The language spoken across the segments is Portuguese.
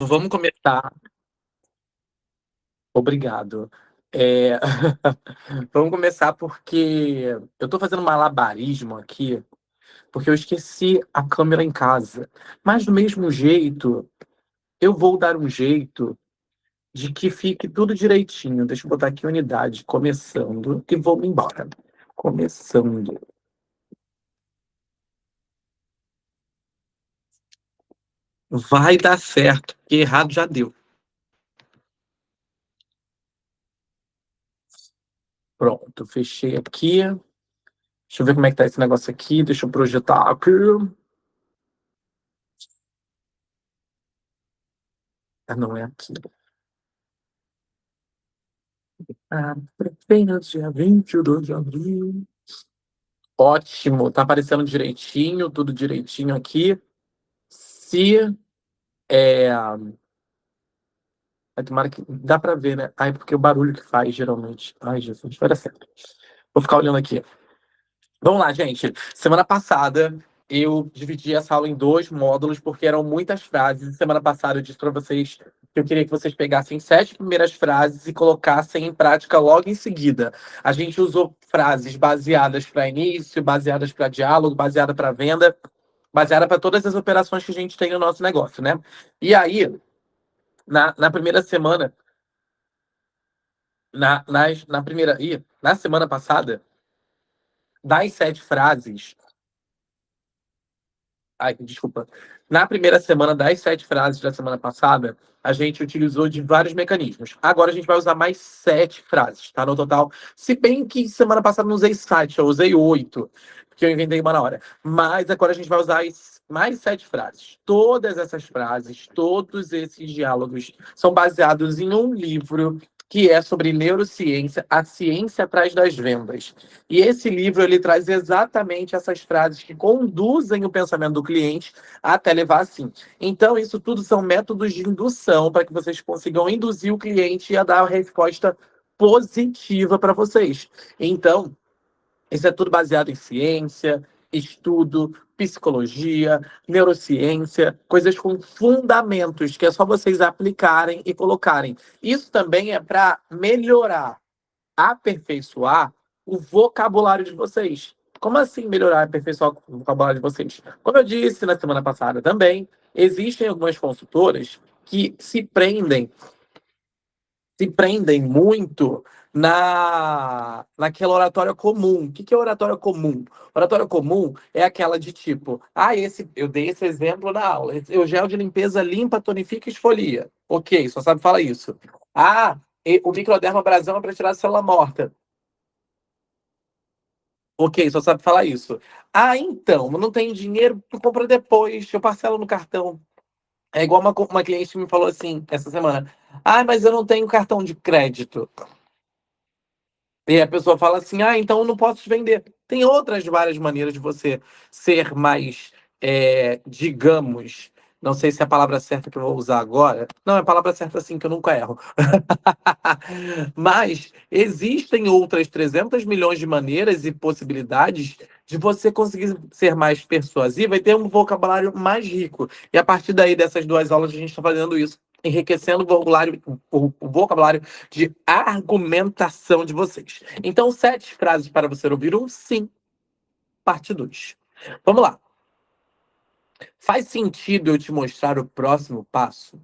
Vamos começar. Obrigado. É, Vamos começar porque eu tô fazendo malabarismo aqui, porque eu esqueci a câmera em casa. Mas do mesmo jeito, eu vou dar um jeito de que fique tudo direitinho. Deixa eu botar aqui unidade, começando, e vou-me embora. Começando. Vai dar certo, porque errado já deu. Pronto, fechei aqui. Deixa eu ver como é que tá esse negócio aqui. Deixa eu projetar aqui. Ah, não é aqui. Apenas dia 22 de abril. Ótimo, tá aparecendo direitinho, tudo direitinho aqui. Se é. Tomara que. Dá pra ver, né? Ai, porque o barulho que faz, geralmente. Ai, Jesus, vai dar certo. Vou ficar olhando aqui. Vamos lá, gente. Semana passada eu dividi essa aula em dois módulos porque eram muitas frases. Semana passada eu disse para vocês que eu queria que vocês pegassem 7 primeiras frases e colocassem em prática logo em seguida. A gente usou frases baseadas para início, baseadas para diálogo, baseada para venda, baseada para todas as operações que a gente tem no nosso negócio, né? E aí, na primeira semana, na primeira, na semana passada, das 7 frases. Ai, desculpa. Na primeira semana das 7 frases da semana passada, a gente utilizou de vários mecanismos. Agora a gente vai usar mais 7 frases, tá? No total. Se bem que semana passada não usei 7, eu usei 8, porque eu inventei uma na hora. Mas agora a gente vai usar mais 7 frases. Todas essas frases, todos esses diálogos são baseados em um livro que é sobre neurociência, a ciência atrás das vendas. E esse livro ele traz exatamente essas frases que conduzem o pensamento do cliente até levar assim. Então, isso tudo são métodos de indução para que vocês consigam induzir o cliente a dar a resposta positiva para vocês. Então, isso é tudo baseado em ciência, estudo, psicologia, neurociência, coisas com fundamentos que é só vocês aplicarem e colocarem. Isso também é para melhorar, aperfeiçoar o vocabulário de vocês. Como assim melhorar e aperfeiçoar o vocabulário de vocês? Como eu disse na semana passada também, existem algumas consultoras que se prendem muito naquela oratória comum. O que é oratória comum? Oratória comum é aquela de tipo, eu dei esse exemplo na aula. O gel de limpeza limpa, tonifica e esfolia. Ok, só sabe falar isso. O microderma abrasão é para tirar a célula morta. Ok, só sabe falar isso. Então, não tenho dinheiro, tu compra depois, eu parcelo no cartão. É igual uma cliente me falou assim essa semana. Mas eu não tenho cartão de crédito. E a pessoa fala assim: então eu não posso te vender. Tem outras várias maneiras de você ser mais, digamos, não sei se é a palavra certa que eu vou usar agora. Não, é a palavra certa assim que eu nunca erro. Mas existem outras 300 milhões de maneiras e possibilidades de você conseguir ser mais persuasiva e ter um vocabulário mais rico. E a partir daí, dessas duas aulas, a gente está fazendo isso, enriquecendo o vocabulário de argumentação de vocês. Então, 7 frases para você ouvir um sim, parte 2. Vamos lá. Faz sentido eu te mostrar o próximo passo?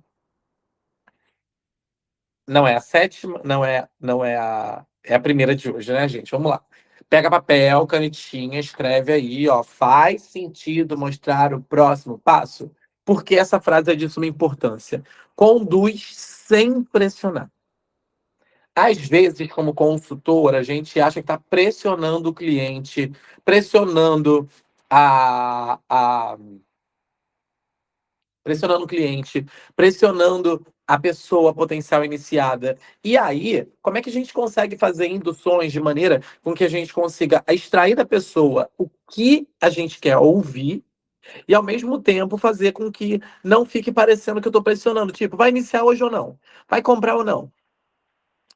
Não é a sétima, é a primeira de hoje, né, gente? Vamos lá. Pega papel, canetinha, escreve aí, ó. Faz sentido mostrar o próximo passo? Porque essa frase é de suma importância. Conduz sem pressionar. Às vezes, como consultor, a gente acha que está pressionando o cliente, pressionando a pressionando o cliente, pressionando a pessoa potencial iniciada. E aí, como é que a gente consegue fazer induções de maneira com que a gente consiga extrair da pessoa o que a gente quer ouvir e, ao mesmo tempo, fazer com que não fique parecendo que eu estou pressionando, tipo, vai iniciar hoje ou não? Vai comprar ou não?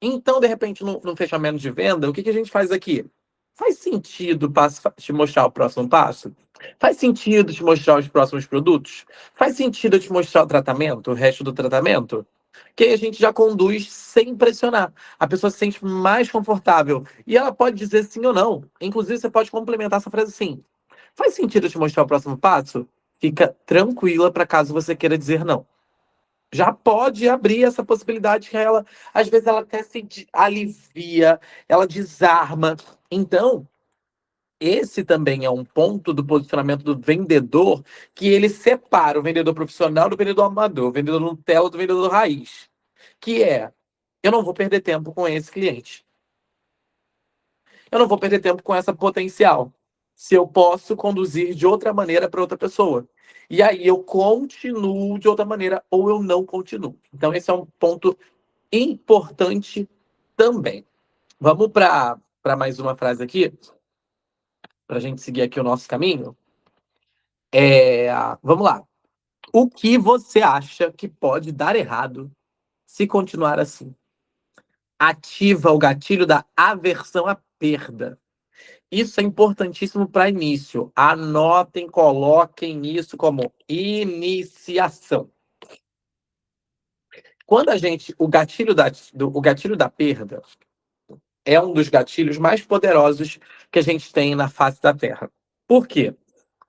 Então, de repente, no fechamento de venda, o que a gente faz aqui? Faz sentido te mostrar o próximo passo? Faz sentido te mostrar os próximos produtos? Faz sentido eu te mostrar o tratamento, o resto do tratamento? Que aí a gente já conduz sem pressionar. A pessoa se sente mais confortável. E ela pode dizer sim ou não. Inclusive, você pode complementar essa frase assim. Faz sentido eu te mostrar o próximo passo? Fica tranquila para caso você queira dizer não. Já pode abrir essa possibilidade que ela, às vezes, ela até se alivia, ela desarma. Então, esse também é um ponto do posicionamento do vendedor que ele separa o vendedor profissional do vendedor amador, o vendedor Nutella do vendedor raiz. Que é, eu não vou perder tempo com esse cliente. Eu não vou perder tempo com essa potencial. Se eu posso conduzir de outra maneira para outra pessoa. E aí eu continuo de outra maneira ou eu não continuo. Então esse é um ponto importante também. Vamos para mais uma frase aqui, para a gente seguir aqui o nosso caminho. Vamos lá. O que você acha que pode dar errado se continuar assim? Ativa o gatilho da aversão à perda. Isso é importantíssimo para início. Anotem, coloquem isso como iniciação. Quando a gente. O gatilho da perda é um dos gatilhos mais poderosos que a gente tem na face da Terra. Por quê?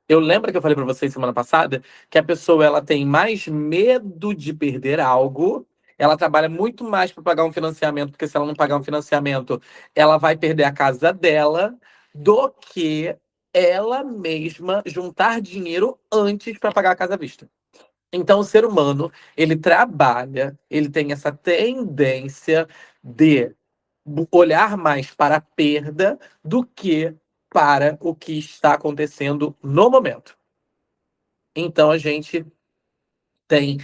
Eu lembro que eu falei para vocês semana passada que a pessoa ela tem mais medo de perder algo, ela trabalha muito mais para pagar um financiamento, porque se ela não pagar um financiamento, ela vai perder a casa dela, do que ela mesma juntar dinheiro antes para pagar a casa à vista. Então, o ser humano, ele trabalha, ele tem essa tendência de olhar mais para a perda do que para o que está acontecendo no momento. Então a gente tem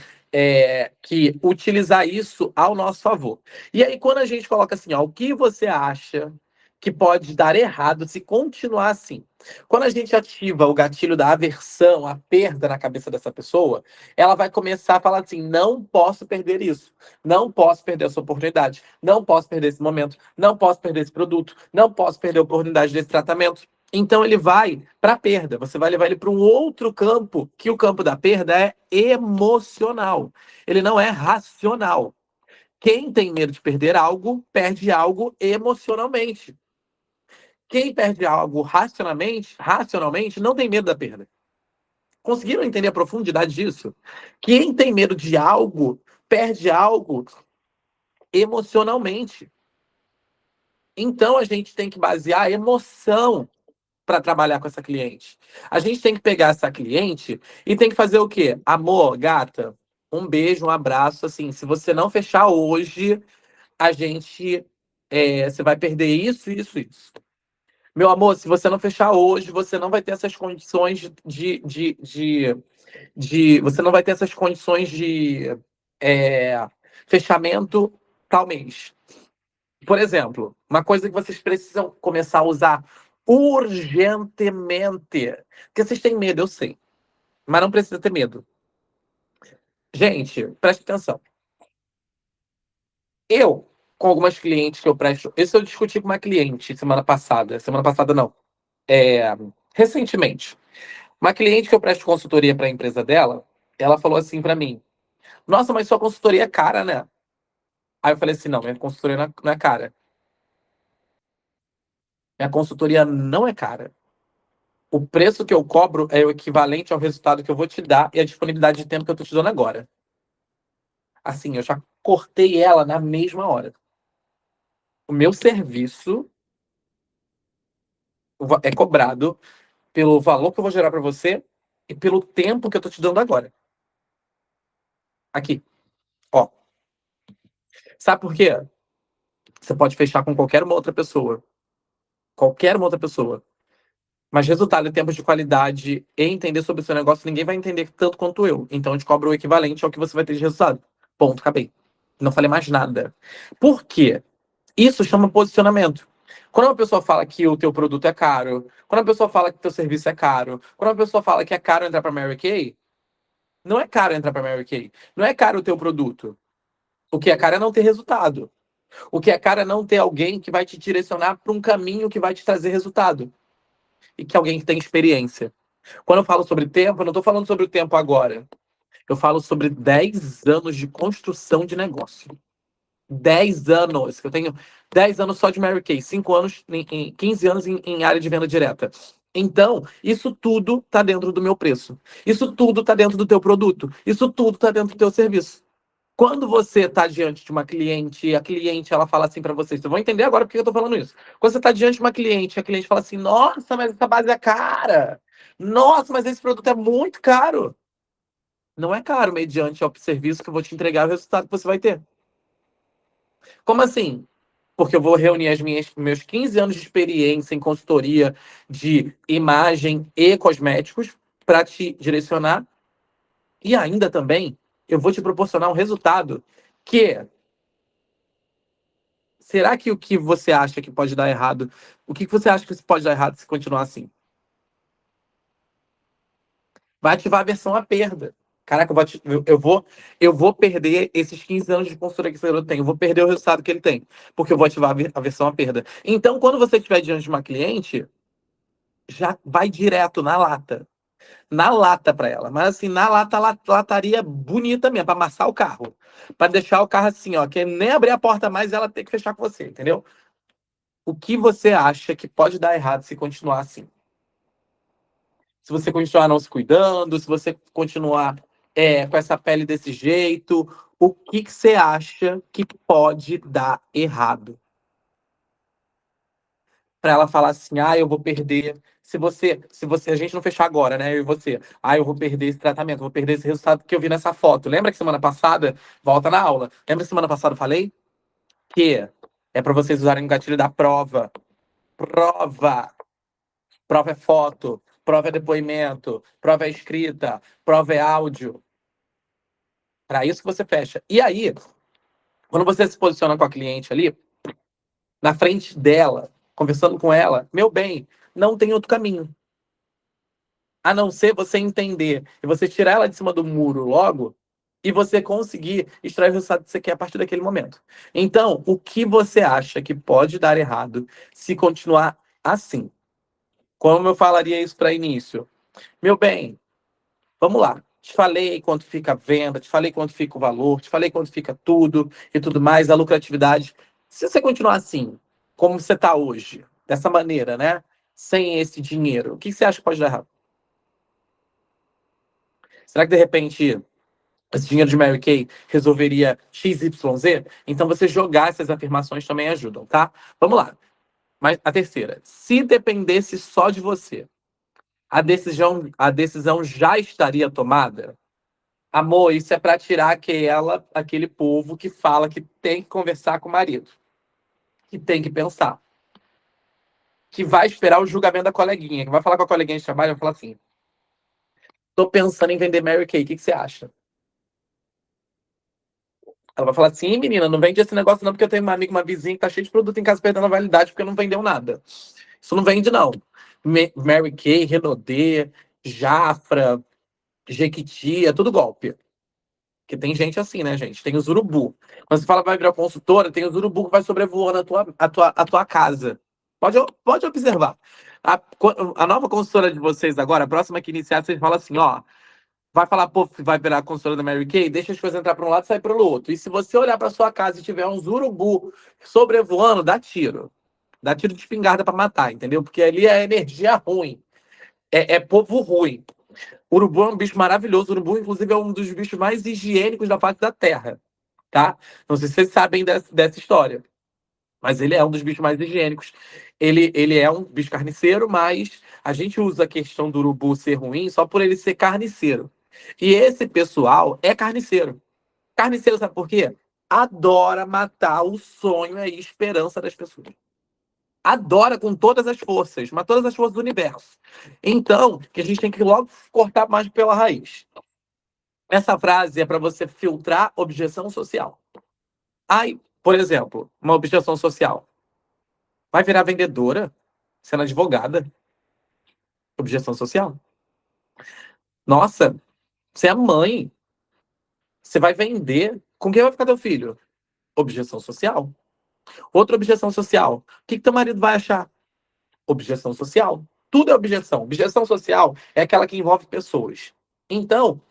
que utilizar isso ao nosso favor. E aí, quando a gente coloca assim, ó, o que você acha que pode dar errado se continuar assim? Quando a gente ativa o gatilho da aversão, a perda na cabeça dessa pessoa, ela vai começar a falar assim: não posso perder isso, não posso perder essa oportunidade, não posso perder esse momento, não posso perder esse produto, não posso perder a oportunidade desse tratamento. Então ele vai para a perda. Você vai levar ele para um outro campo, que o campo da perda é emocional. Ele não é racional. Quem tem medo de perder algo, perde algo emocionalmente. Quem perde algo racionalmente, não tem medo da perda. Conseguiram entender a profundidade disso? Quem tem medo de algo, perde algo emocionalmente. Então a gente tem que basear a emoção para trabalhar com essa cliente. A gente tem que pegar essa cliente e tem que fazer o quê? Amor, gata, um beijo, um abraço. Assim, se você não fechar hoje, a gente. Você vai perder isso, isso, isso. Meu amor, se você não fechar hoje, você não vai ter essas condições você não vai ter essas condições de fechamento tal mês. Por exemplo, uma coisa que vocês precisam começar a usar urgentemente. Porque vocês têm medo, eu sei. Mas não precisa ter medo. Gente, preste atenção. Eu, com algumas clientes que eu presto. Isso eu discuti com uma cliente semana passada. Semana passada, não. Recentemente. Uma cliente que eu presto consultoria para a empresa dela, ela falou assim para mim: Nossa, mas sua consultoria é cara, né? Aí eu falei assim: Não, minha consultoria não é cara. Minha consultoria não é cara. O preço que eu cobro é o equivalente ao resultado que eu vou te dar e a disponibilidade de tempo que eu tô te dando agora. Assim, eu já cortei ela na mesma hora. O meu serviço é cobrado pelo valor que eu vou gerar para você e pelo tempo que eu tô te dando agora. Aqui, ó. Sabe por quê? Você pode fechar com qualquer uma outra pessoa. Qualquer uma outra pessoa. Mas resultado em tempos de qualidade e entender sobre o seu negócio, ninguém vai entender tanto quanto eu. Então eu te cobro o equivalente ao que você vai ter de resultado. Ponto, acabei. Não falei mais nada. Por quê? Isso chama posicionamento. Quando uma pessoa fala que o teu produto é caro, quando uma pessoa fala que o teu serviço é caro, quando uma pessoa fala que é caro entrar para Mary Kay, não é caro entrar para Mary Kay. Não é caro o teu produto. O que é caro é não ter resultado. O que é caro é não ter alguém que vai te direcionar para um caminho que vai te trazer resultado. E que alguém que tem experiência. Quando eu falo sobre tempo, eu não estou falando sobre o tempo agora. Eu falo sobre 10 anos de construção de negócio. 10 anos. Eu tenho 10 anos só de Mary Kay, 5 anos, 15 anos em área de venda direta. Então, isso tudo está dentro do meu preço. Isso tudo está dentro do teu produto. Isso tudo está dentro do teu serviço. Quando você está diante de uma cliente, a cliente ela fala assim para vocês, vocês vão entender agora porque eu estou falando isso. Quando você está diante de uma cliente, a cliente fala assim: Nossa, mas essa base é cara. Nossa, mas esse produto é muito caro. Não é caro mediante ao serviço que eu vou te entregar o resultado que você vai ter. Como assim? Porque eu vou reunir meus 15 anos de experiência em consultoria de imagem e cosméticos para te direcionar. E ainda também eu vou te proporcionar um resultado que. Será que o que você acha que pode dar errado? O que você acha que pode dar errado se continuar assim? Vai ativar a versão à perda. Caraca, eu vou perder esses 15 anos de consultoria que esse garoto tem. Eu vou perder o resultado que ele tem. Porque eu vou ativar a versão à perda. Então, quando você estiver diante de uma cliente, já vai direto na lata. Na lata para ela. Mas assim, na lata, lataria bonita mesmo, para amassar o carro. Para deixar o carro assim, ó, que nem abrir a porta mais e ela ter que fechar com você, entendeu? O que você acha que pode dar errado se continuar assim? Se você continuar não se cuidando, se você continuar com essa pele desse jeito, o que, que você acha que pode dar errado? Para ela falar assim, eu vou perder. Se você, a gente não fechar agora, né? Eu e você, eu vou perder esse tratamento, vou perder esse resultado que eu vi nessa foto. Lembra que semana passada, volta na aula, lembra que semana passada eu falei que é para vocês usarem o gatilho da prova. Prova. Prova é foto, prova é depoimento, prova é escrita, prova é áudio. Para isso que você fecha. E aí, quando você se posiciona com a cliente ali, na frente dela, conversando com ela, meu bem, não tem outro caminho. A não ser você entender e você tirar ela de cima do muro logo e você conseguir extrair o resultado que você quer a partir daquele momento. Então, o que você acha que pode dar errado se continuar assim? Como eu falaria isso para início? Meu bem, vamos lá. Te falei quanto fica a venda, te falei quanto fica o valor, te falei quanto fica tudo e tudo mais, a lucratividade. Se você continuar assim, como você está hoje, dessa maneira, né? Sem esse dinheiro, o que você acha que pode dar errado? Será que de repente esse dinheiro de Mary Kay resolveria XYZ? Então você jogar essas afirmações também ajudam, tá? Vamos lá. Mas a terceira, se dependesse só de você, a decisão já estaria tomada? Amor, isso é para tirar aquele povo que fala que tem que conversar com o marido, que tem que pensar, que vai esperar o julgamento da coleguinha, que vai falar com a coleguinha de trabalho e vai falar assim: tô pensando em vender Mary Kay, o que que você acha? Ela vai falar assim: menina, não vende esse negócio não, porque eu tenho uma amiga, uma vizinha que tá cheia de produto em casa perdendo a validade porque não vendeu nada. Isso não vende, não. Mary Kay, Renaudet, Jafra, Jequiti, é tudo golpe. Porque tem gente assim, né, gente? Tem os urubu. Quando você fala que vai virar consultora, tem os urubu que vai sobrevoando a tua casa. Pode observar. A nova consultora de vocês agora, a próxima que iniciar, vocês falam assim, ó. Vai falar, pô, vai virar consultora da Mary Kay, deixa as coisas entrar para um lado e sair para o outro. E se você olhar para sua casa e tiver uns urubu sobrevoando, dá tiro. Dá tiro de espingarda para matar, entendeu? Porque ali é energia ruim. É povo ruim. Urubu é um bicho maravilhoso. Urubu, inclusive, é um dos bichos mais higiênicos da face da Terra, tá? Não sei se vocês sabem dessa história, mas ele é um dos bichos mais higiênicos. Ele é um bicho carniceiro, mas a gente usa a questão do urubu ser ruim só por ele ser carniceiro. E esse pessoal é carniceiro. Carniceiro, sabe por quê? Adora matar o sonho e a esperança das pessoas. Adora com todas as forças, mas todas as forças do universo. Então, que a gente tem que logo cortar mais pela raiz. Essa frase é para você filtrar objeção social. Aí, por exemplo, uma objeção social. Vai virar vendedora, sendo advogada. Objeção social. Nossa, você é mãe. Você vai vender. Com quem vai ficar teu filho? Objeção social. Outra objeção social. O que teu marido vai achar? Objeção social. Tudo é objeção. Objeção social é aquela que envolve pessoas. Então,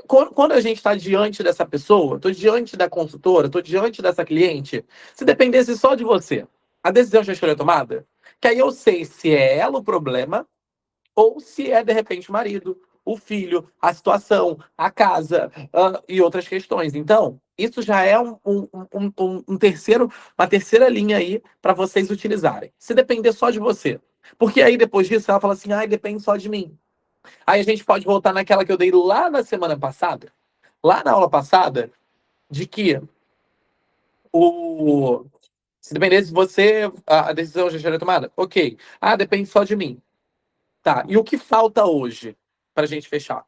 quando a gente está diante dessa pessoa, estou diante da consultora, estou diante dessa cliente, se dependesse só de você, a decisão já estaria tomada? Que aí eu sei se é ela o problema ou se é, de repente, o marido, o filho, a situação, a casa, e outras questões. Então, isso já é uma terceira linha aí para vocês utilizarem. Se depender só de você. Porque aí, depois disso, ela fala assim, ai, depende só de mim. Aí a gente pode voltar naquela que eu dei lá na semana passada, lá na aula passada, de que o... se dependesse de você, a decisão já estaria tomada? Ok. Ah, depende só de mim. Tá, e o que falta hoje para a gente fechar?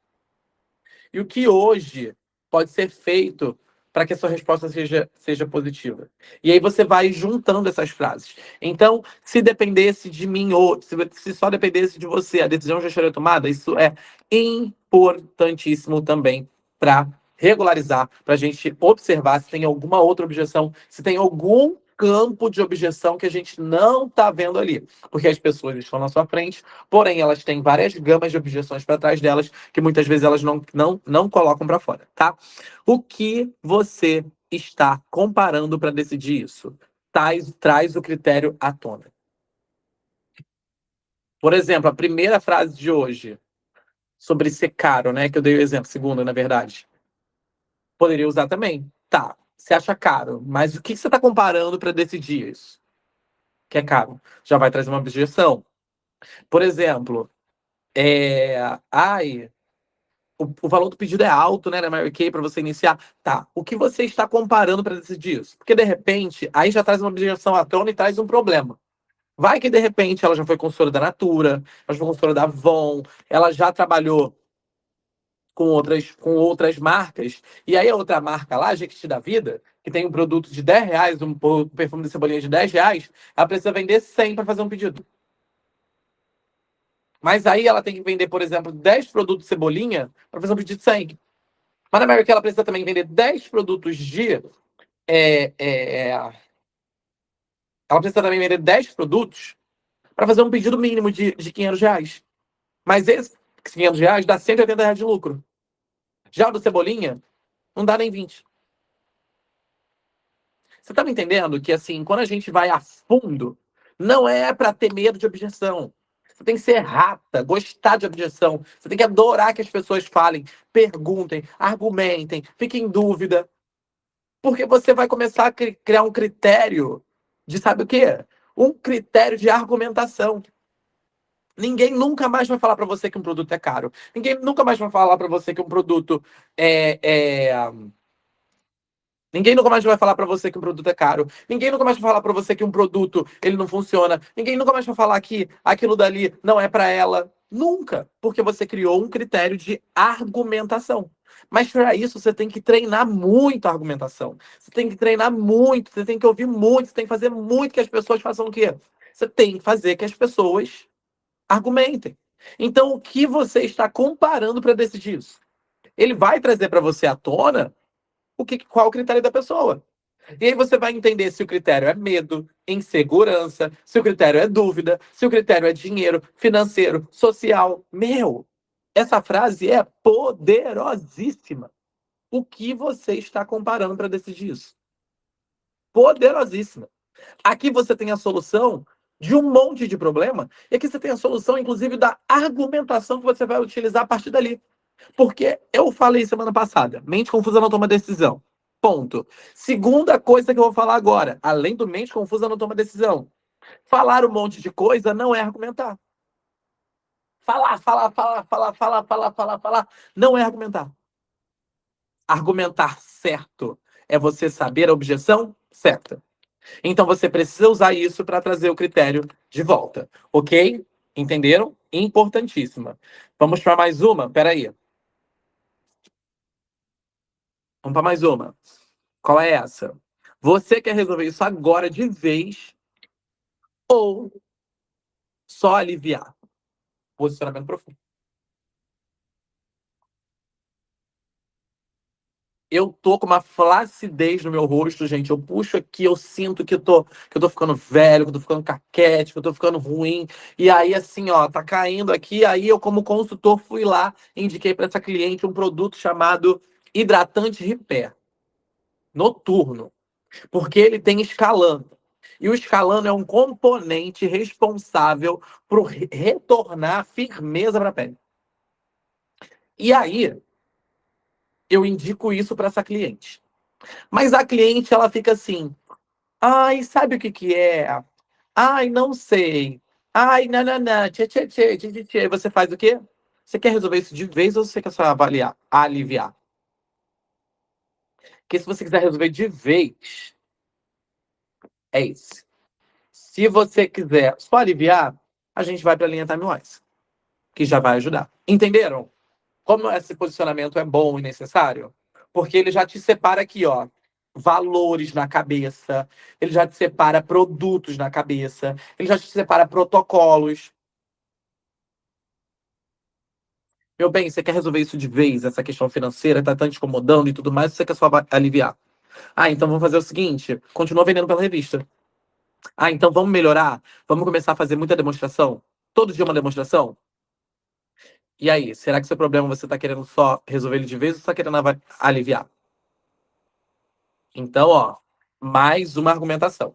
E o que hoje pode ser feito para que a sua resposta seja positiva? E aí você vai juntando essas frases. Então, se dependesse de mim ou se só dependesse de você, a decisão já estaria tomada, isso é importantíssimo também para regularizar, para a gente observar se tem alguma outra objeção, se tem algum campo de objeção que a gente não está vendo ali. Porque as pessoas estão na sua frente, porém elas têm várias gamas de objeções para trás delas que muitas vezes elas não colocam para fora, tá? O que você está comparando para decidir isso? Traz o critério à tona. Por exemplo, a primeira frase de hoje, sobre ser caro, né? Que eu dei o exemplo, segunda, na verdade. Poderia usar também. Tá, você acha caro, mas o que você está comparando para decidir isso? Que é caro. Já vai trazer uma objeção. Por exemplo, ai, o valor do pedido é alto, né, na Mary Kay, para você iniciar. Tá, o que você está comparando para decidir isso? Porque, de repente, aí já traz uma objeção à tona e traz um problema. Vai que, de repente, ela já foi consultora da Natura, ela já foi consultora da Avon, ela já trabalhou com outras marcas, e aí a outra marca lá, Jequiti da Vida, que tem um produto de R$ 10, um perfume de cebolinha de R$ 10, ela precisa vender 100 para fazer um pedido. Mas aí ela tem que vender, por exemplo, 10 produtos de cebolinha para fazer um pedido de 100. Mas na Mary Kay ela precisa também vender 10 produtos de. É, é, ela precisa também vender 10 produtos para fazer um pedido mínimo de R$ 500. Mas esse R$ 500 dá R$ 180 de lucro. Já o do Cebolinha, não dá nem 20. Você tá me entendendo que, assim, quando a gente vai a fundo, não é para ter medo de objeção. Você tem que ser rata, gostar de objeção. Você tem que adorar que as pessoas falem, perguntem, argumentem, fiquem em dúvida. Porque você vai começar a criar um critério de, sabe o quê? Um critério de argumentação. Ninguém nunca mais vai falar para você que um produto é caro. Ninguém nunca mais vai falar para você que um produto é, é... Ninguém nunca mais vai falar para você que um produto é caro. Ninguém nunca mais vai falar para você que um produto ele não funciona. Ninguém nunca mais vai falar que aquilo dali não é para ela. Nunca, porque você criou um critério de argumentação. Mas para isso você tem que treinar muito a argumentação. Você tem que treinar muito, você tem que ouvir muito, você tem que fazer muito que as pessoas façam o quê? Você tem que fazer que as pessoas argumentem. Então, o que você está comparando para decidir isso? Ele vai trazer para você à tona qual o critério da pessoa. E aí você vai entender se o critério é medo, insegurança, se o critério é dúvida, se o critério é dinheiro, financeiro, social. Meu, essa frase é poderosíssima. O que você está comparando para decidir isso? Poderosíssima. Aqui você tem a solução de um monte de problema, e aqui você tem a solução, inclusive, da argumentação que você vai utilizar a partir dali. Porque eu falei semana passada, mente confusa não toma decisão. Ponto. Segunda coisa que eu vou falar agora, além do mente confusa não toma decisão. Falar um monte de coisa não é argumentar. Falar, não é argumentar. Argumentar certo é você saber a objeção certa. Então você precisa usar isso para trazer o critério de volta, ok? Entenderam? Importantíssima. Vamos para mais uma? Peraí. Vamos para mais uma. Qual é essa? Você quer resolver isso agora de vez ou só aliviar? Posicionamento profundo. Eu tô com uma flacidez no meu rosto, gente. Eu puxo aqui, eu sinto que eu tô ficando velho, que eu tô ficando caquete, que eu tô ficando ruim. E aí, assim, ó, tá caindo aqui. Aí eu, como consultor, fui lá e indiquei para essa cliente um produto chamado Hidratante Repair Noturno, porque ele tem escalando. E o escalando é um componente responsável por retornar firmeza para a pele. E aí, eu indico isso para essa cliente. Mas a cliente, ela fica assim: ai, sabe o que que é? Ai, não sei. Ai, nananã, tchê, tchê, tchê, tchê, tchê, tchê. Você faz o quê? Você quer resolver isso de vez ou você quer só avaliar, aliviar? Porque se você quiser resolver de vez, é isso. Se você quiser só aliviar, a gente vai para a linha TimeWise, que já vai ajudar. Entenderam? Como esse posicionamento é bom e necessário? Porque ele já te separa aqui, ó, valores na cabeça, ele já te separa produtos na cabeça, ele já te separa protocolos. Meu bem, você quer resolver isso de vez, essa questão financeira, tá te incomodando e tudo mais, você quer só aliviar. Ah, então vamos fazer o seguinte, continua vendendo pela revista. Ah, então vamos melhorar? Vamos começar a fazer muita demonstração? Todo dia uma demonstração? E aí, será que seu problema você tá querendo só resolver ele de vez ou você tá querendo aliviar? Então, ó, mais uma argumentação.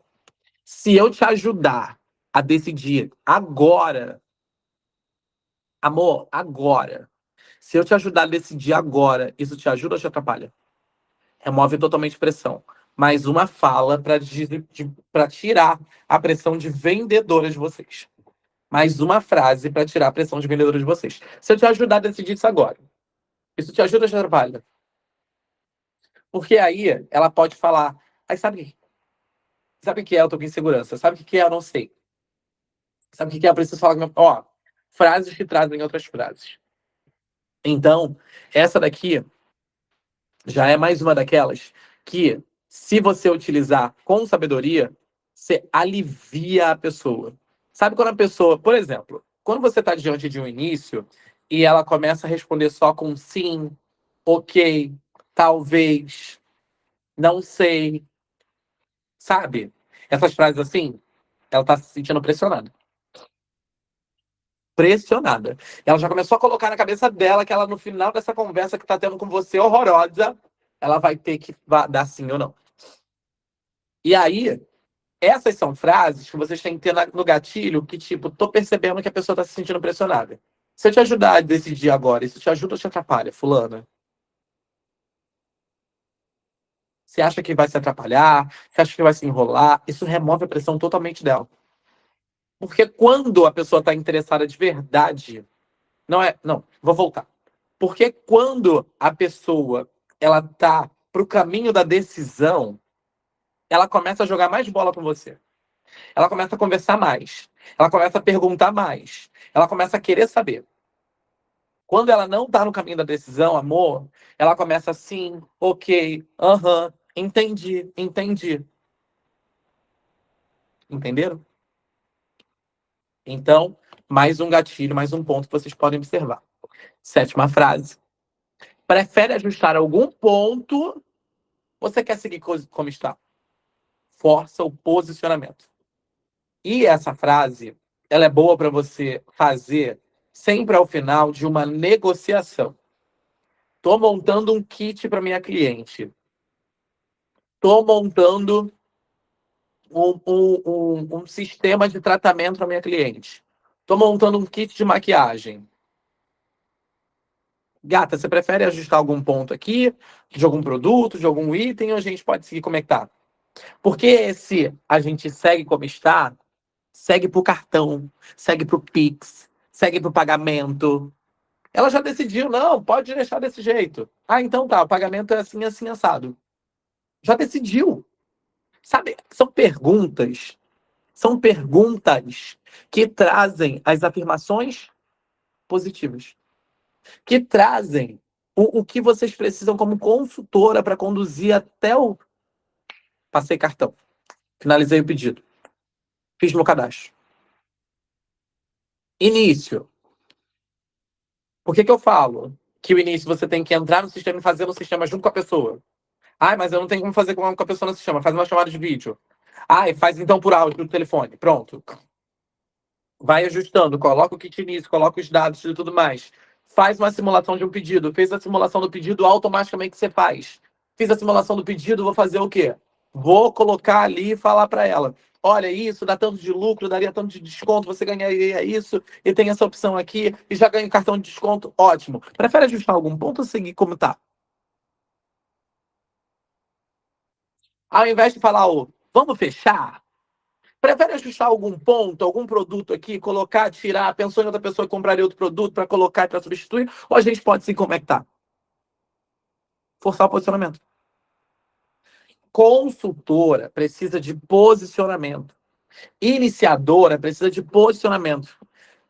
Se eu te ajudar a decidir agora, amor, agora. Se eu te ajudar a decidir agora, isso te ajuda ou te atrapalha? Remove totalmente pressão. Mais uma fala para tirar a pressão de vendedora de vocês. Mais uma frase para tirar a pressão de vendedora de vocês. Se eu te ajudar a decidir isso agora, isso te ajuda ou te atrapalha? Porque aí ela pode falar, aí sabe o que é? Eu tô com insegurança. Sabe o que é? Eu não sei. Sabe o que é? Eu preciso falar. Ó, frases que trazem outras frases. Então, essa daqui já é mais uma daquelas que, se você utilizar com sabedoria, você alivia a pessoa. Sabe quando a pessoa, por exemplo, quando você está diante de um início e ela começa a responder só com sim, ok, talvez, não sei, sabe? Essas frases assim, ela está se sentindo pressionada. Pressionada. Ela já começou a colocar na cabeça dela que ela, no final dessa conversa que tá tendo com você, horrorosa, ela vai ter que dar sim ou não. E aí, essas são frases que vocês têm que ter no gatilho que, tipo, tô percebendo que a pessoa tá se sentindo pressionada. Se eu te ajudar a decidir agora, isso te ajuda ou te atrapalha, fulana? Você acha que vai se atrapalhar? Você acha que vai se enrolar? Isso remove a pressão totalmente dela. Porque quando a pessoa tá interessada de verdade, não é. Não, vou voltar. Porque quando a pessoa ela tá pro caminho da decisão, ela começa a jogar mais bola com você. Ela começa a conversar mais. Ela começa a perguntar mais. Ela começa a querer saber. Quando ela não tá no caminho da decisão, amor, ela começa assim, ok, aham, entendi, entendi. Entenderam? Então, mais um gatilho, mais um ponto que vocês podem observar. Sétima frase. Prefere ajustar algum ponto? Ou você quer seguir como está? Força o posicionamento. E essa frase, ela é boa para você fazer sempre ao final de uma negociação. Estou montando um kit para minha cliente. Estou montando um sistema de tratamento para minha cliente. Estou montando um kit de maquiagem. Gata, você prefere ajustar algum ponto aqui, de algum produto, de algum item, ou a gente pode seguir como é que tá? Porque se a gente segue como está, segue pro cartão, segue pro Pix, segue pro pagamento. Ela já decidiu, não, pode deixar desse jeito. Ah, então tá, o pagamento é assim, assim, assado. Já decidiu. Sabe, são perguntas que trazem as afirmações positivas, que trazem o que vocês precisam como consultora para conduzir até o passei cartão, finalizei o pedido, fiz meu cadastro. Início. Por que que eu falo? que o início você tem que entrar no sistema e fazer no sistema junto com a pessoa. Ai, mas eu não tenho como fazer com a pessoa no sistema. Faz uma chamada de vídeo. Ai, faz então por áudio no telefone. Pronto. Vai ajustando, coloca o kit início, coloca os dados e tudo mais. Faz uma simulação de um pedido. Fez a simulação do pedido, automaticamente você faz. Fiz a simulação do pedido, vou fazer o quê? Vou colocar ali e falar para ela: olha, isso dá tanto de lucro, daria tanto de desconto, você ganharia isso, e tem essa opção aqui, e já ganha um cartão de desconto, ótimo. Prefere ajustar algum ponto ou seguir como tá? Ao invés de falar, vamos fechar, prefere ajustar algum ponto, algum produto aqui, colocar, tirar, pensou em outra pessoa que compraria outro produto para colocar e para substituir, ou a gente pode se conectar? Forçar o posicionamento. Consultora precisa de posicionamento. Iniciadora precisa de posicionamento.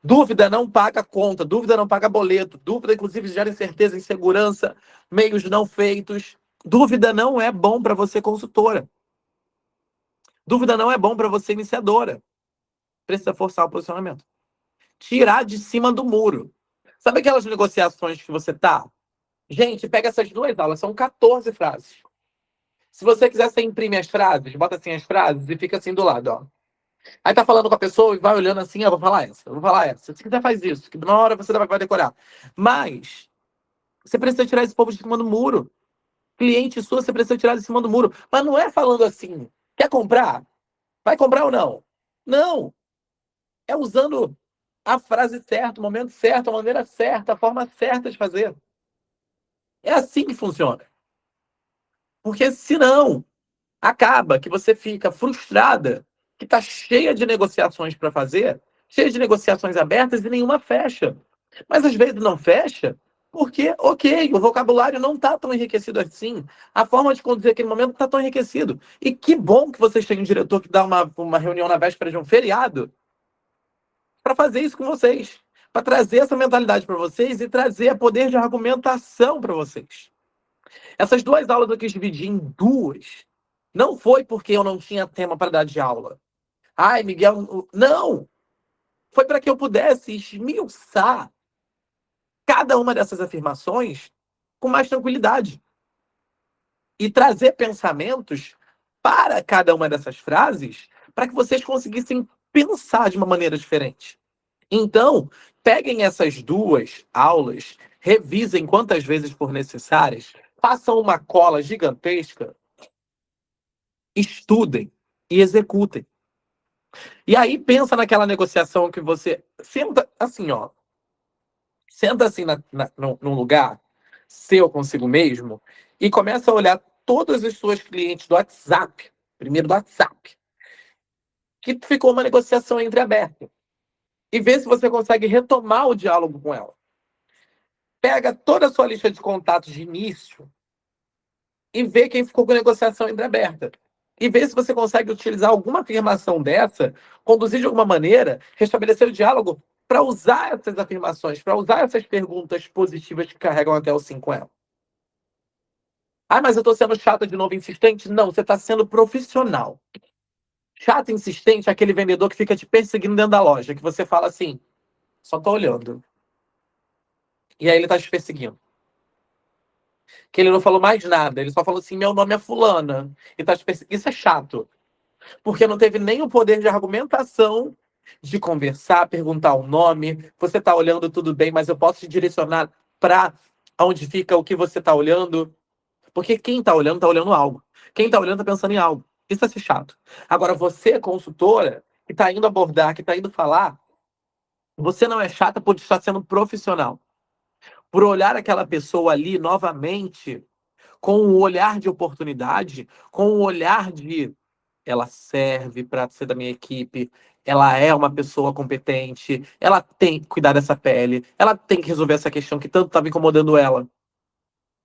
Dúvida não paga conta, dúvida não paga boleto, dúvida, inclusive, gera incerteza, insegurança, meios não feitos. Dúvida não é bom para você, consultora. Dúvida não é bom para você, iniciadora. Precisa forçar o posicionamento. Tirar de cima do muro. Sabe aquelas negociações que você tá? Gente, pega essas duas aulas, são 14 frases. Se você quiser, você imprime as frases, bota assim as frases e fica assim do lado, ó. Aí tá falando com a pessoa e vai olhando assim, eu vou falar essa, eu vou falar essa. Se quiser, faz isso, que na hora você vai decorar. Mas você precisa tirar esse povo de cima do muro. Cliente sua, você precisa tirar de cima do muro. Mas não é falando assim, quer comprar? Vai comprar ou não? Não. É usando a frase certa, o momento certo, a maneira certa, a forma certa de fazer. É assim que funciona. Porque senão, acaba que você fica frustrada, que está cheia de negociações para fazer, cheia de negociações abertas e nenhuma fecha. Mas às vezes não fecha porque, ok, o vocabulário não está tão enriquecido assim, a forma de conduzir aquele momento não está tão enriquecido. E que bom que vocês têm um diretor que dá uma reunião na véspera de um feriado para fazer isso com vocês, para trazer essa mentalidade para vocês e trazer poder de argumentação para vocês. Essas duas aulas eu quis dividir em duas. Não foi porque eu não tinha tema para dar de aula. Ai, Miguel, não! Foi para que eu pudesse esmiuçar cada uma dessas afirmações com mais tranquilidade e trazer pensamentos para cada uma dessas frases para que vocês conseguissem pensar de uma maneira diferente. Então, peguem essas duas aulas, revisem quantas vezes for necessárias, façam uma cola gigantesca, estudem e executem. E aí pensa naquela negociação que você senta assim, ó, senta assim num lugar seu consigo mesmo e começa a olhar todas as suas clientes do WhatsApp, primeiro do WhatsApp, que ficou uma negociação entreaberta. E vê se você consegue retomar o diálogo com ela. Pega toda a sua lista de contatos de início e vê quem ficou com a negociação entreaberta. E vê se você consegue utilizar alguma afirmação dessa, conduzir de alguma maneira, restabelecer o diálogo para usar essas afirmações, para usar essas perguntas positivas que carregam até o 5 com ela. Ah, mas eu estou sendo chata de novo, insistente? Não, você está sendo profissional. Chato, insistente é aquele vendedor que fica te perseguindo dentro da loja, que você fala assim, só tô olhando. E aí ele tá te perseguindo. Que ele não falou mais nada, ele só falou assim, meu nome é fulana. E tá te perseguindo. Isso é chato. Porque não teve nem o poder de argumentação, de conversar, perguntar o nome. Você tá olhando tudo bem, mas eu posso te direcionar para onde fica o que você tá olhando. Porque quem tá olhando algo. Quem tá olhando tá pensando em algo. Isso é ser chato. Agora, você, consultora, que tá indo abordar, que tá indo falar, você não é chata por estar sendo profissional. Por olhar aquela pessoa ali novamente com um olhar de oportunidade, com um olhar de ela serve para ser da minha equipe, ela é uma pessoa competente, ela tem que cuidar dessa pele, ela tem que resolver essa questão que tanto estava incomodando ela.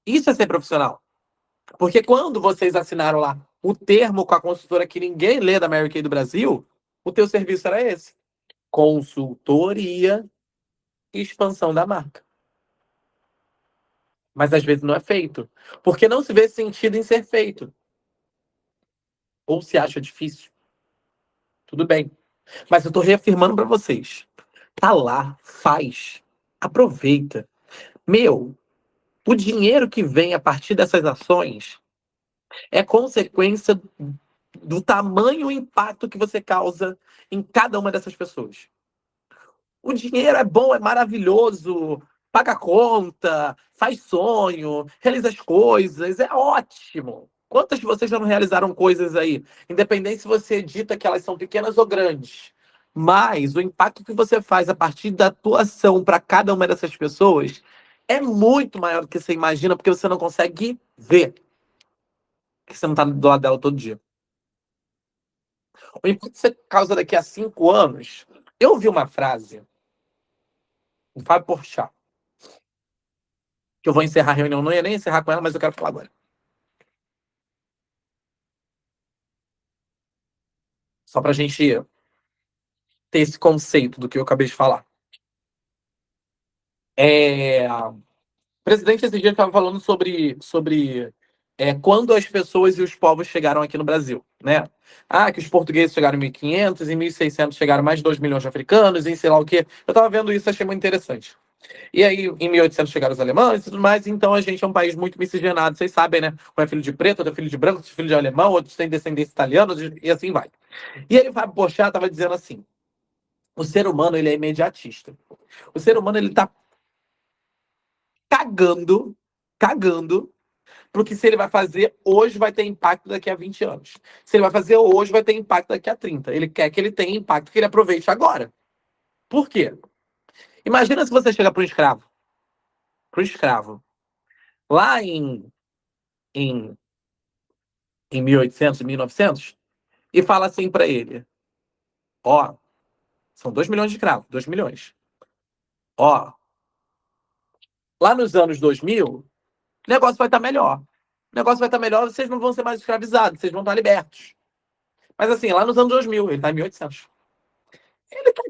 Isso é ser profissional. Porque quando vocês assinaram lá o termo com a consultora que ninguém lê da Mary Kay do Brasil, o teu serviço era esse: consultoria e expansão da marca. Mas às vezes não é feito. Porque não se vê sentido em ser feito. Ou se acha difícil. Tudo bem. Mas eu tô reafirmando para vocês. Tá lá, faz. Aproveita. Meu, O dinheiro que vem a partir dessas ações é consequência do tamanho e impacto que você causa em cada uma dessas pessoas. O dinheiro é bom, é maravilhoso, paga a conta, faz sonho, realiza as coisas, é ótimo. Quantas de vocês já não realizaram coisas aí? Independente se você dita que elas são pequenas ou grandes. Mas o impacto que você faz a partir da tua ação para cada uma dessas pessoas é muito maior do que você imagina, porque você não consegue ver, porque você não está do lado dela todo dia. O impacto que você causa daqui a 5 anos. Eu vi uma frase do Fábio Porchat, que eu vou encerrar a reunião. Não ia nem encerrar com ela, mas eu quero falar agora. Só pra gente ter esse conceito do que eu acabei de falar. O presidente esse dia estava falando sobre quando as pessoas e os povos chegaram aqui no Brasil, né? Ah, que os portugueses chegaram em 1500, em 1600 chegaram mais de 2 milhões de africanos, em sei lá o quê. Eu estava vendo isso, achei muito interessante. E aí, em 1800 chegaram os alemães e tudo mais, então a gente é um país muito miscigenado, vocês sabem, né? Um é filho de preto, outro é filho de branco, outro é filho de alemão, outros têm descendência italiana, e assim vai. E aí, o Fábio Porchat estava dizendo assim, o ser humano, ele é imediatista. O ser humano, ele tá cagando, porque se ele vai fazer hoje, vai ter impacto daqui a 20 anos. Se ele vai fazer hoje, vai ter impacto daqui a 30. Ele quer que ele tenha impacto, que ele aproveite agora. Por quê? Imagina se você chega para um escravo, lá em, em 1800, 1900, e fala assim para ele, ó, são 2 milhões de escravos, 2 milhões. Ó, lá nos anos 2000, o negócio vai estar melhor. O negócio vai estar melhor, vocês não vão ser mais escravizados, vocês vão estar libertos. Mas assim, lá nos anos 2000, ele tá em 1800. Ele tá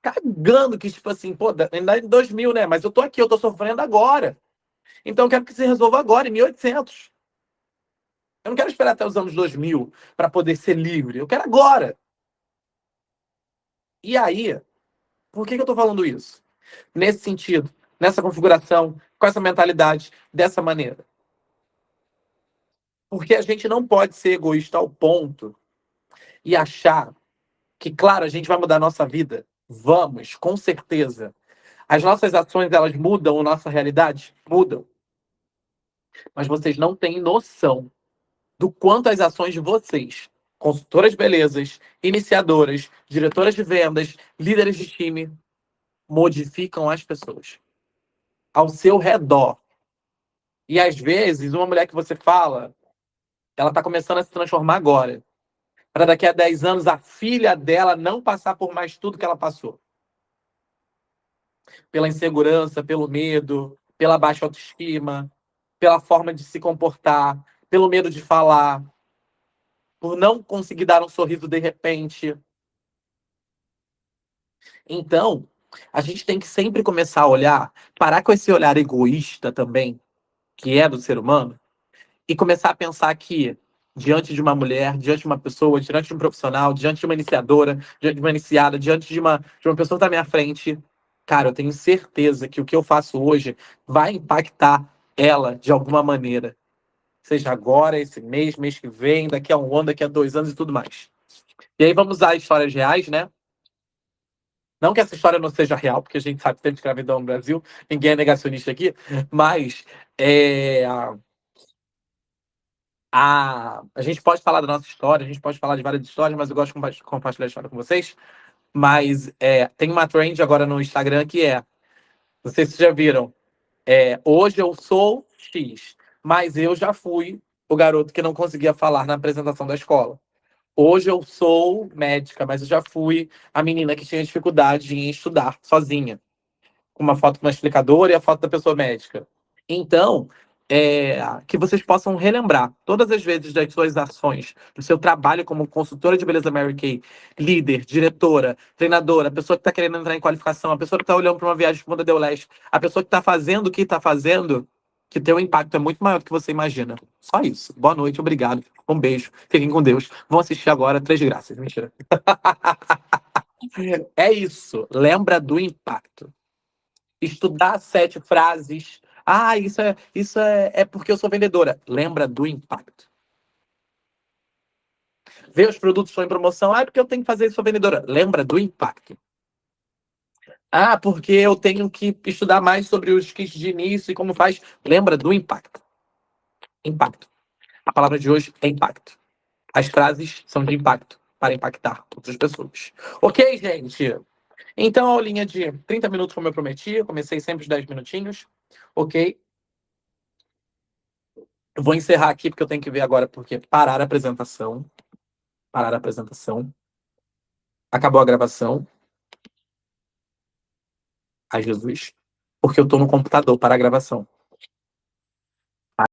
cagando, que tipo assim, pô, ainda é em 2000, né? Mas eu tô aqui, eu tô sofrendo agora. Então eu quero que se resolva agora, em 1800. Eu não quero esperar até os anos 2000 para poder ser livre. Eu quero agora. E aí, por que eu tô falando isso? Nesse sentido, nessa configuração, com essa mentalidade, dessa maneira. Porque a gente não pode ser egoísta ao ponto e achar que, claro, a gente vai mudar a nossa vida. Vamos, com certeza. As nossas ações, elas mudam a nossa realidade? Mudam. Mas vocês não têm noção do quanto as ações de vocês, consultoras de belezas, iniciadoras, diretoras de vendas, líderes de time, modificam as pessoas ao seu redor. E às vezes, uma mulher que você fala, ela está começando a se transformar agora. Para daqui a 10 anos, a filha dela não passar por mais tudo que ela passou. Pela insegurança, pelo medo, pela baixa autoestima, pela forma de se comportar, pelo medo de falar, por não conseguir dar um sorriso de repente. Então, a gente tem que sempre começar a olhar, parar com esse olhar egoísta também, que é do ser humano, e começar a pensar que, diante de uma mulher, diante de uma pessoa, diante de um profissional, diante de uma iniciadora, diante de uma iniciada, diante de uma pessoa que está à minha frente, cara, eu tenho certeza que o que eu faço hoje vai impactar ela de alguma maneira. Seja agora, esse mês que vem, daqui a um ano, daqui a 2 anos e tudo mais. E aí vamos usar histórias reais, né? Não que essa história não seja real, porque a gente sabe que teve escravidão no Brasil, ninguém é negacionista aqui, mas a gente pode falar da nossa história, a gente pode falar de várias histórias, mas eu gosto de compartilhar a história com vocês. Mas tem uma trend agora no Instagram que não sei se vocês já viram, hoje eu sou X, mas eu já fui o garoto que não conseguia falar na apresentação da escola. Hoje eu sou médica, mas eu já fui a menina que tinha dificuldade em estudar sozinha, com uma foto com uma explicadora e a foto da pessoa médica. Então, que vocês possam relembrar todas as vezes das suas ações, do seu trabalho como consultora de beleza Mary Kay, líder, diretora, treinadora, a pessoa que está querendo entrar em qualificação, a pessoa que está olhando para uma viagem para o Del Leste, a pessoa que está fazendo o que está fazendo, que teu impacto é muito maior do que você imagina. Só isso. Boa noite, obrigado. Um beijo. Fiquem com Deus. Vão assistir agora Três de Graças. Mentira. É isso. Lembra do impacto. Estudar 7 frases, Ah, isso é porque eu sou vendedora. Lembra do impacto. Vê os produtos estão em promoção. Ah, é porque eu tenho que fazer isso, sou vendedora. Lembra do impacto. Ah, porque eu tenho que estudar mais sobre os kits de início e como faz. Lembra do impacto. Impacto. A palavra de hoje é impacto. As frases são de impacto para impactar outras pessoas. Ok, gente? Então, a aulinha de 30 minutos, como eu prometi, eu comecei sempre os 10 minutinhos. Ok? Eu vou encerrar aqui porque eu tenho que ver agora, porque parar a apresentação. Parar a apresentação. Acabou a gravação. Ai, Jesus. Porque eu tô no computador para a gravação.